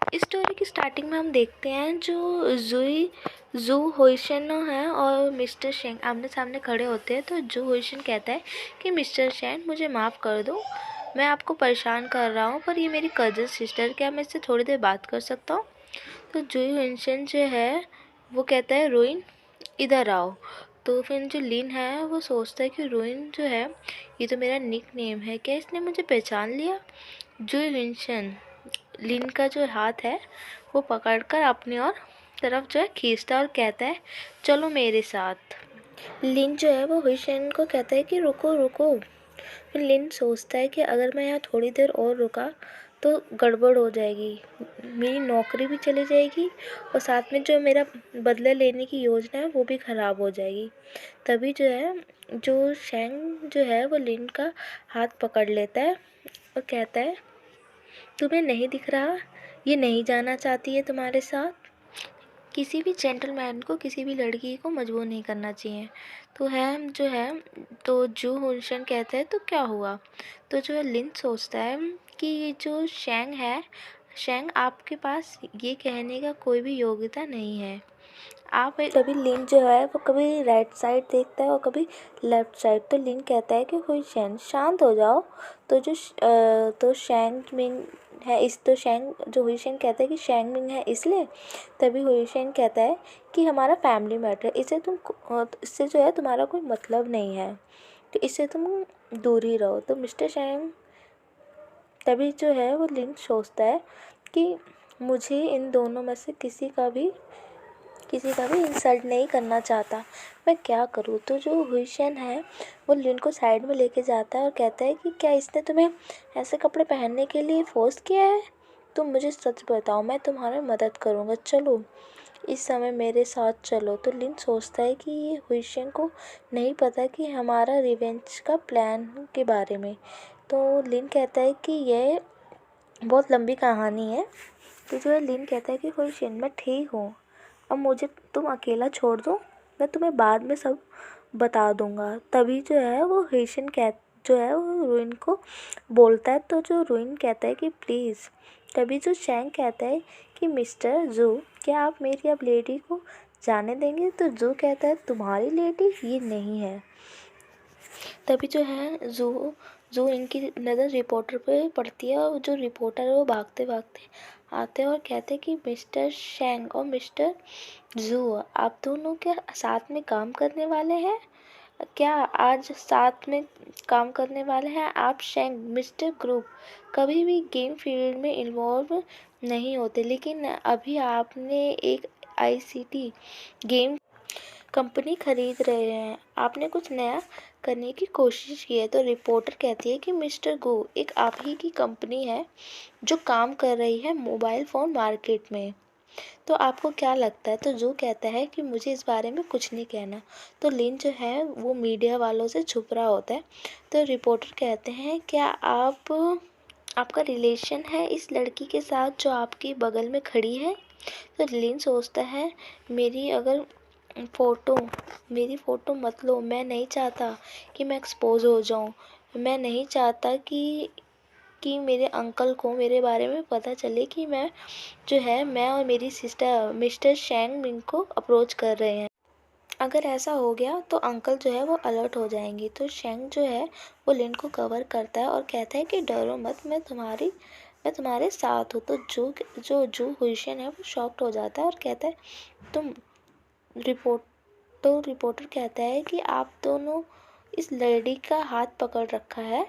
इस स्टोरी की स्टार्टिंग में हम देखते हैं जो जू होइशन है और मिस्टर शेंग आमने सामने खड़े होते हैं। तो जू होइशन कहता है कि मिस्टर शेंग मुझे माफ़ कर दो, मैं आपको परेशान कर रहा हूँ, पर ये मेरी कज़न सिस्टर, क्या मैं इससे थोड़ी देर बात कर सकता हूँ? तो जू होइशन जो है वो कहता है रोइन इधर आओ। तो फिर जो लिन है वो सोचता है कि रोइन जो है ये तो मेरा निक नेम है, क्या इसने मुझे पहचान लिया? जू होइशन लिन का जो हाथ है वो पकड़कर अपनी और तरफ जो है खींचता और कहता है चलो मेरे साथ। लिन जो है वो हुईशेन को कहता है कि रुको रुको। फिर लिन सोचता है कि अगर मैं यहाँ थोड़ी देर और रुका तो गड़बड़ हो जाएगी, मेरी नौकरी भी चली जाएगी और साथ में जो मेरा बदला लेने की योजना है वो भी ख़राब हो जाएगी। तभी जो है जो शेंग जो है वो लिन का हाथ पकड़ लेता है और कहता है तुम्हें नहीं दिख रहा, ये नहीं जाना चाहती है तुम्हारे साथ। किसी भी जेंटलमैन को किसी भी लड़की को मजबूर नहीं करना चाहिए। तो है जो है तो जू हुनशन कहता है तो क्या हुआ? तो जो है लिन सोचता है कि ये जो शेंग है, शेंग आपके पास ये कहने का कोई भी योग्यता नहीं है। आप कभी लिन जो है वो कभी राइट साइड देखता है और कभी लेफ्ट साइड। तो लिन कहता है कि हुई शेंग शांत हो जाओ। तो तो शेंग मिंग है इस तो शेंग जो हुई शेंग कहता है कि शेंग मिंग है इसलिए। तभी हुई शेंग कहता है कि हमारा फैमिली मैटर, इससे जो है तुम्हारा कोई मतलब नहीं है, तो इससे तुम दूर ही रहो। तो मिस्टर शेंग तभी जो है वो लिन सोचता है कि मुझे इन दोनों में से किसी का भी इंसल्ट नहीं करना चाहता, मैं क्या करूँ? तो जो हुईशेन है वो लिन को साइड में लेके जाता है और कहता है कि क्या इसने तुम्हें ऐसे कपड़े पहनने के लिए फोर्स किया है? तुम मुझे सच बताओ, मैं तुम्हारी मदद करूँगा, चलो इस समय मेरे साथ चलो। तो लिन सोचता है कि ये हुईशेन को नहीं पता कि हमारा रिवेंज का प्लान के बारे में। तो लिन कहता है कि ये बहुत लंबी कहानी है। तो जो है लिन कहता है कि हुईशेन मैं ठीक हूँ, अब मुझे तुम अकेला छोड़ दो, मैं तुम्हें बाद में सब बता दूंगा। तभी जो है वो हेशन कह जो है वो रुइन को बोलता है। तो जो रुइन कहता है कि प्लीज़। तभी जो शैंग कहता है कि मिस्टर जू, क्या आप मेरी अब लेडी को जाने देंगे? तो जू कहता है तुम्हारी लेडी ये नहीं है। तभी जो है जू जू इनकी नज़र रिपोर्टर पे पड़ती है और जो रिपोर्टर है वो भागते भागते आते हैं और कहते हैं कि मिस्टर शेंग और मिस्टर जू, आप दोनों क्या साथ में काम करने वाले हैं? क्या आज साथ में काम करने वाले हैं? आप शेंग मिस्टर ग्रुप कभी भी गेम फील्ड में इन्वॉल्व नहीं होते, लेकिन अभी आपने एक आईसीटी गेम कंपनी खरीद रहे हैं, आपने कुछ नया करने की कोशिश की है। तो रिपोर्टर कहती है कि मिस्टर गो, एक आप ही की कंपनी है जो काम कर रही है मोबाइल फ़ोन मार्केट में, तो आपको क्या लगता है? तो जो कहता है कि मुझे इस बारे में कुछ नहीं कहना। तो लिन जो है वो मीडिया वालों से छुप रहा होता है। तो रिपोर्टर कहते हैं क्या आपका रिलेशन है इस लड़की के साथ जो आपके बगल में खड़ी है? तो लिन सोचता है फ़ोटो मेरी फ़ोटो मत लो, मैं नहीं चाहता कि मैं एक्सपोज़ हो जाऊं, मैं नहीं चाहता कि मेरे अंकल को मेरे बारे में पता चले कि मैं और मेरी सिस्टर मिस्टर शेंग मिंग को अप्रोच कर रहे हैं। अगर ऐसा हो गया तो अंकल जो है वो अलर्ट हो जाएंगे। तो शेंग जो है वो लिन को कवर करता है और कहता है कि डरो मत, मैं तुम्हारे साथ हूँ। तो जो हुईशेन है वो शॉक्ड हो जाता है और कहता है तुम रिपोर्ट तो रिपोर्टर कहता है कि आप दोनों इस लेडी का हाथ पकड़ रखा है,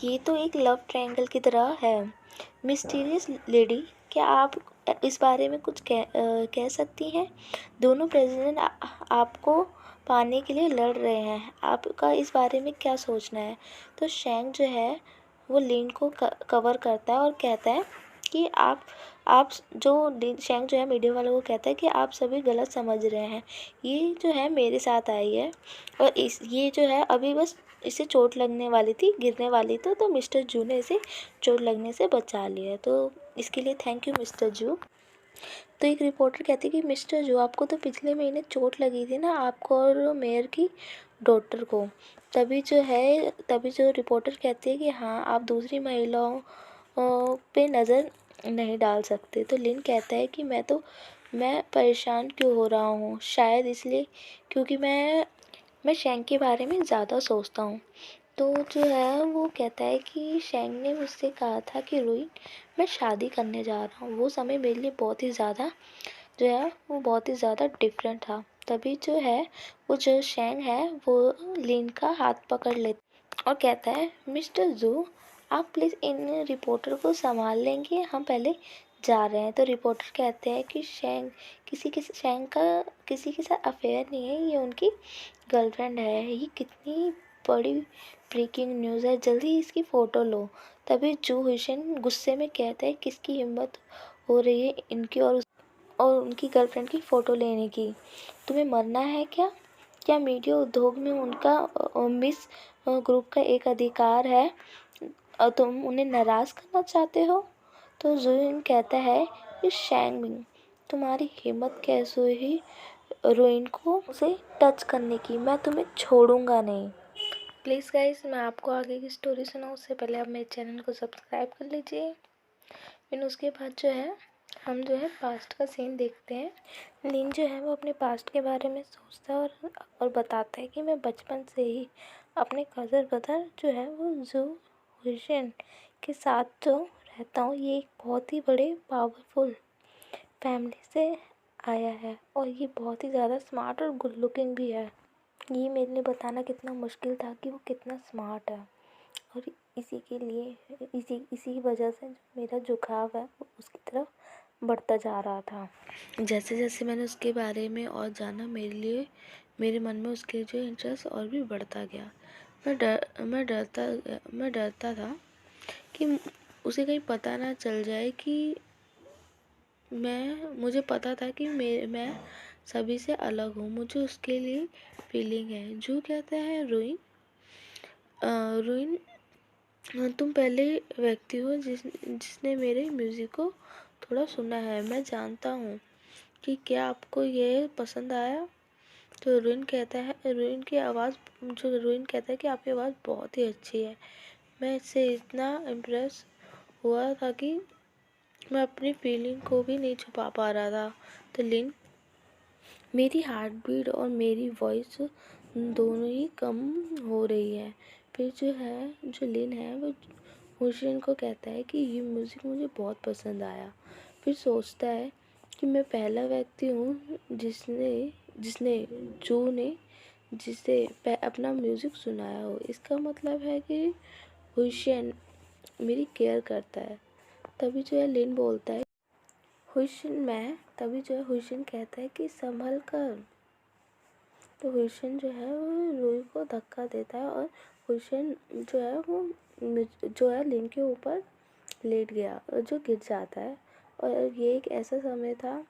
ये तो एक लव ट्रायंगल की तरह है। मिस्टीरियस लेडी, क्या आप इस बारे में कुछ कह सकती हैं? दोनों प्रेसिडेंट आपको पाने के लिए लड़ रहे हैं, आपका इस बारे में क्या सोचना है? तो शेंग जो है वो लिन को कवर करता है और कहता है कि शेंग जो है मीडिया वालों को कहता है कि आप सभी गलत समझ रहे हैं, ये जो है मेरे साथ आई है और ये जो है अभी बस इसे चोट लगने वाली थी, गिरने वाली तो मिस्टर जू ने इसे चोट लगने से बचा लिया, तो इसके लिए थैंक यू मिस्टर जू। तो एक रिपोर्टर कहती है कि मिस्टर जू, आपको तो पिछले महीने चोट लगी थी ना, आपको और मेयर की डॉटर को। तभी जो रिपोर्टर कहती है कि हाँ, आप दूसरी महिलाओं पे नज़र नहीं डाल सकते। तो लिन कहता है कि मैं परेशान क्यों हो रहा हूँ, शायद इसलिए क्योंकि मैं शेंग के बारे में ज़्यादा सोचता हूँ। तो जो है वो कहता है कि शेंग ने मुझसे कहा था कि रोहित मैं शादी करने जा रहा हूँ। वो समय मेरे लिए बहुत ही ज़्यादा जो है वो बहुत ही ज़्यादा डिफरेंट था। तभी जो है वो जो शेंग है वो लिन का हाथ पकड़ लेता और कहता है मिस्टर जू आप प्लीज़ इन रिपोर्टर को संभाल लेंगे, हम पहले जा रहे हैं। तो रिपोर्टर कहते हैं कि शेंग का किसी के साथ अफेयर नहीं है, ये उनकी गर्लफ्रेंड है। ये कितनी बड़ी ब्रेकिंग न्यूज़ है, जल्दी इसकी फ़ोटो लो। तभी जू हुसैन गुस्से में कहता है किसकी हिम्मत हो रही है इनकी और उनकी गर्लफ्रेंड की फ़ोटो लेने की, तुम्हें मरना है क्या? क्या मीडिया उद्योग में उनका मिस ग्रुप का एक अधिकार है और तुम उन्हें नाराज़ करना चाहते हो? तो जुइन कहता है कि शैंगमिंग तुम्हारी हिम्मत कैसे हुई रोइन को उसे टच करने की, मैं तुम्हें छोड़ूंगा नहीं। प्लीज़ गाइस मैं आपको आगे की स्टोरी सुनाऊँ उससे पहले आप मेरे चैनल को सब्सक्राइब कर लीजिए। फिर उसके बाद जो है हम जो है पास्ट का सीन देखते हैं। लिन जो है वो अपने पास्ट के बारे में सोचता है और बताता है कि मैं बचपन से ही अपने कज़न ब्रदर जो है वो जू हुसैन के साथ जो रहता हूँ। ये एक बहुत ही बड़े पावरफुल फैमिली से आया है और ये बहुत ही ज़्यादा स्मार्ट और गुड लुकिंग भी है। ये मेरे लिए बताना कितना मुश्किल था कि वो कितना स्मार्ट है और इसी के लिए इसी वजह से जो मेरा झुकाव है वो उसकी तरफ बढ़ता जा रहा था। जैसे जैसे मैंने उसके बारे में और जाना मेरे मन में उसके जो इंटरेस्ट और भी बढ़ता गया। मैं डरता था कि उसे कहीं पता ना चल जाए कि मुझे पता था कि मैं सभी से अलग हूँ, मुझे उसके लिए फीलिंग है। जो कहता है रोइन तुम पहले व्यक्ति हो जिसने मेरे म्यूज़िक को थोड़ा सुना है, मैं जानता हूँ कि क्या आपको ये पसंद आया। तो रोइन कहता है कि आपकी आवाज़ बहुत ही अच्छी है। मैं इससे इतना इम्प्रेस हुआ था कि मैं अपनी फीलिंग को भी नहीं छुपा पा रहा था। तो लिन मेरी हार्ट बीट और मेरी वॉइस दोनों ही कम हो रही है। फिर जो लिन है वो हुसैन को कहता है कि ये म्यूज़िक मुझे बहुत पसंद आया। फिर सोचता है कि मैं पहला व्यक्ति हूँ जिसने जो ने जिसे अपना म्यूज़िक सुनाया हो। इसका मतलब है कि हुसैन मेरी केयर करता है। तभी जो है लिन बोलता है तभी जो है हुसैन कहता है कि संभल कर। तो हुसैन जो है वो रूही को धक्का देता है और हुसैन जो है वो जो है लिन के ऊपर लेट गया और जो गिर जाता है। और ये एक ऐसा समय था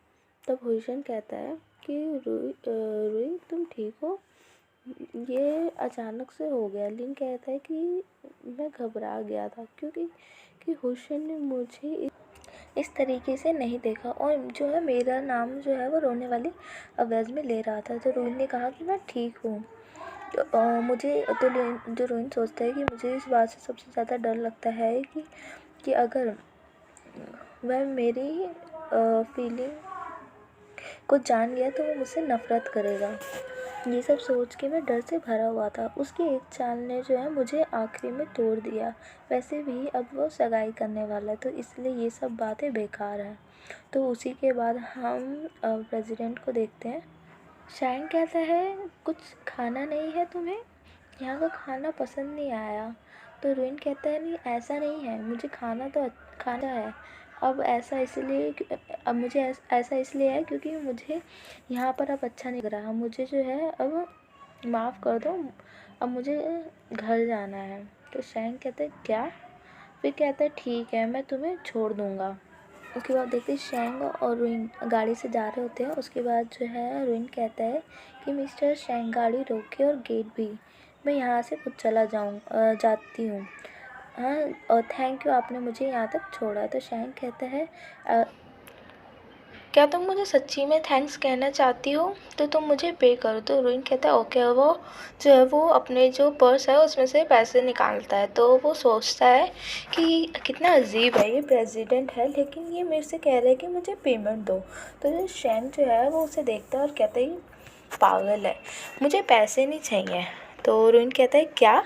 तब हुसैन कहता है कि रूही तुम ठीक हो, ये अचानक से हो गया। लिन कहता है कि मैं घबरा गया था क्योंकि हुसैन ने मुझे इस तरीके से नहीं देखा और जो है मेरा नाम जो है वो रोने वाली आवाज़ में ले रहा था। तो रोहित ने कहा कि मैं ठीक हूँ। जो रोहित सोचता है कि मुझे इस बात से सबसे ज़्यादा डर लगता है कि अगर वह मेरी फीलिंग को जान लिया तो वो मुझसे नफ़रत करेगा। ये सब सोच के मैं डर से भरा हुआ था। उसकी एक चाल ने जो है मुझे आखिरी में तोड़ दिया। वैसे भी अब वो सगाई करने वाला है तो इसलिए ये सब बातें बेकार हैं। तो उसी के बाद हम प्रेसिडेंट को देखते हैं। शाइन कहता है कुछ खाना नहीं है तुम्हें, यहाँ का खाना पसंद नहीं आया। तो रोइन कहता है नहीं ऐसा नहीं है, मुझे खाना है। अब मुझे ऐसा इसलिए है क्योंकि मुझे यहाँ पर अब अच्छा नहीं लग रहा, मुझे जो है अब माफ़ कर दो, अब मुझे घर जाना है। तो शैंग कहता है क्या? फिर कहता है ठीक है मैं तुम्हें छोड़ दूँगा। उसके बाद देखते हैं शैंग और रोइन गाड़ी से जा रहे होते हैं। उसके बाद जो है रोइन कहता है कि मिस्टर शैंग गाड़ी रोके और गेट भी, मैं यहाँ से खुद जाती हूँ। हाँ और थैंक यू आपने मुझे यहाँ तक छोड़ा। तो शैंग कहता है क्या तुम मुझे सच्ची में थैंक्स कहना चाहती हो तो तुम मुझे पे करो। तो रोइन कहता है ओके। और वो जो है वो अपने जो पर्स है उसमें से पैसे निकालता है। तो वो सोचता है कि कितना अजीब है, ये प्रेसिडेंट है लेकिन ये मेरे से कह रहा है कि मुझे पेमेंट दो। तो जो शैंक जो है वो उसे देखता है और कहता है पागल है, मुझे पैसे नहीं चाहिए। तो रोइन कहता है क्या?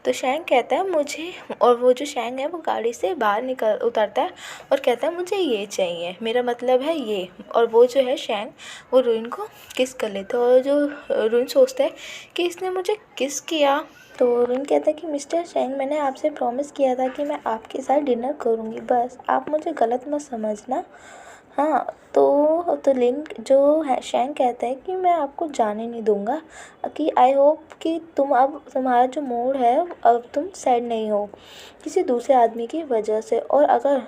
तो शैंक कहता है मुझे, और वो जो शैंक है वो गाड़ी से बाहर निकल उतरता है और कहता है मुझे ये चाहिए, मेरा मतलब है ये। और वो जो है शैंक वो रोइन को किस कर लेता है। और जो रोइन सोचता है कि इसने मुझे किस किया। तो रोइन कहता है कि मिस्टर शैंक, मैंने आपसे प्रॉमिस किया था कि मैं आपके साथ डिनर करूँगी, बस आप मुझे गलत मत समझना। हाँ, तो लिंक जो है शैंक कहता है कि मैं आपको जाने नहीं दूंगा, कि आई होप कि अब तुम्हारा जो मूड है अब तुम सैड नहीं हो किसी दूसरे आदमी की वजह से, और अगर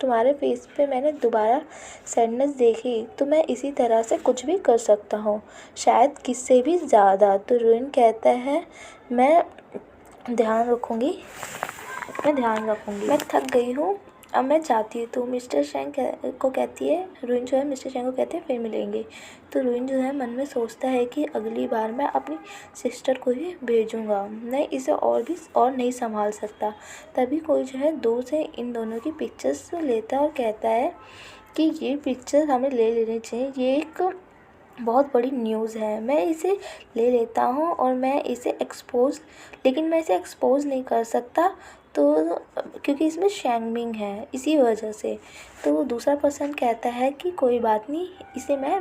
तुम्हारे फेस पे मैंने दोबारा सैडनेस देखी तो मैं इसी तरह से कुछ भी कर सकता हूँ, शायद किससे भी ज़्यादा। तो रोइन कहता है मैं ध्यान रखूँगी, मैं थक गई हूँ, अब मैं जाती हूँ। तो मिस्टर शैंक को कहती है, रोइन जो है मिस्टर शैंक को कहते हैं फिर मिलेंगे। तो रोइन जो है मन में सोचता है कि अगली बार मैं अपनी सिस्टर को ही भेजूँगा, मैं इसे और नहीं संभाल सकता। तभी कोई जो है दूर से इन दोनों की पिक्चर्स लेता है और कहता है कि ये पिक्चर हमें ले लेनी चाहिए, ये एक बहुत बड़ी न्यूज़ है, मैं इसे ले लेता हूँ और मैं इसे एक्सपोज़ नहीं कर सकता, तो क्योंकि इसमें शैंगमिंग है इसी वजह से। तो दूसरा पर्सन कहता है कि कोई बात नहीं, इसे मैं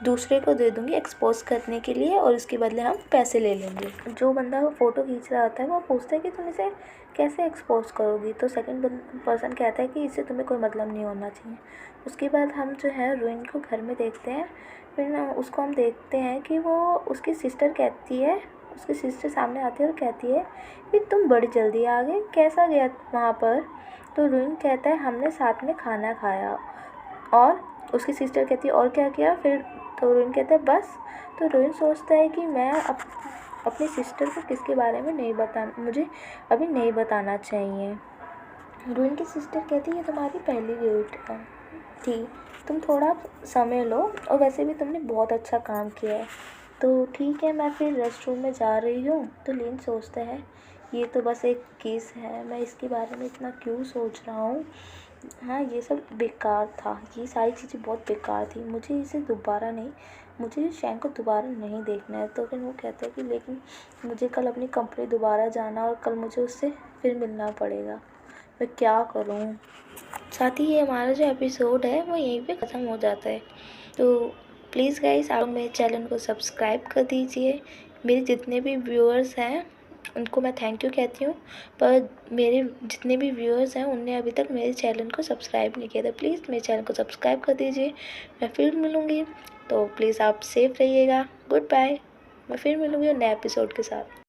दूसरे को दे दूँगी एक्सपोज़ करने के लिए और उसके बदले हम पैसे ले लेंगे। जो बंदा वो फ़ोटो खींच रहा होता है वो पूछता है कि तुम इसे कैसे एक्सपोज़ करोगी। तो सेकंड पर्सन कहता है कि इससे तुम्हें कोई मतलब नहीं होना चाहिए। उसके बाद हम जो है रोइन को घर में देखते हैं। फिर ना उसको हम देखते हैं कि वो उसकी सिस्टर सामने आती है और कहती है कि तुम बड़ी जल्दी आ गए, कैसा गया वहाँ पर। तो रोइन कहता है हमने साथ में खाना खाया। और उसकी सिस्टर कहती है और क्या किया फिर। तो रोइन कहता है बस। तो रोइन सोचता है कि मैं अपनी सिस्टर को किसके बारे में मुझे अभी नहीं बताना चाहिए। रोइन की सिस्टर कहती है ये तुम्हारी पहली डेट थी, तुम थोड़ा समय लो, और वैसे भी तुमने बहुत अच्छा काम किया है, तो ठीक है मैं फिर रेस्ट रूम में जा रही हूँ। तो लिन सोचता है ये तो बस एक केस है, मैं इसके बारे में इतना क्यों सोच रहा हूँ। हाँ, ये सब बेकार था, ये सारी चीज़ें बहुत बेकार थी, मुझे शैंक को दोबारा नहीं देखना है। तो फिर वो कहता है कि लेकिन मुझे कल अपनी कंपनी दोबारा जाना और कल मुझे उससे फिर मिलना पड़ेगा, मैं क्या करूँ। साथ ही ये हमारा जो एपिसोड है वो यहीं पे ख़त्म हो जाता है। तो प्लीज़ गाइस आप मेरे चैनल को सब्सक्राइब कर दीजिए। मेरे जितने भी व्यूअर्स हैं उनको मैं थैंक यू कहती हूँ, पर मेरे जितने भी व्यूअर्स हैं उनने अभी तक मेरे चैनल को सब्सक्राइब नहीं किया था। प्लीज़ मेरे चैनल को सब्सक्राइब कर दीजिए। मैं फिर मिलूँगी, तो प्लीज़ आप सेफ रहिएगा। Goodbye. मैं फिर मिलूँगी नए एपिसोड के साथ।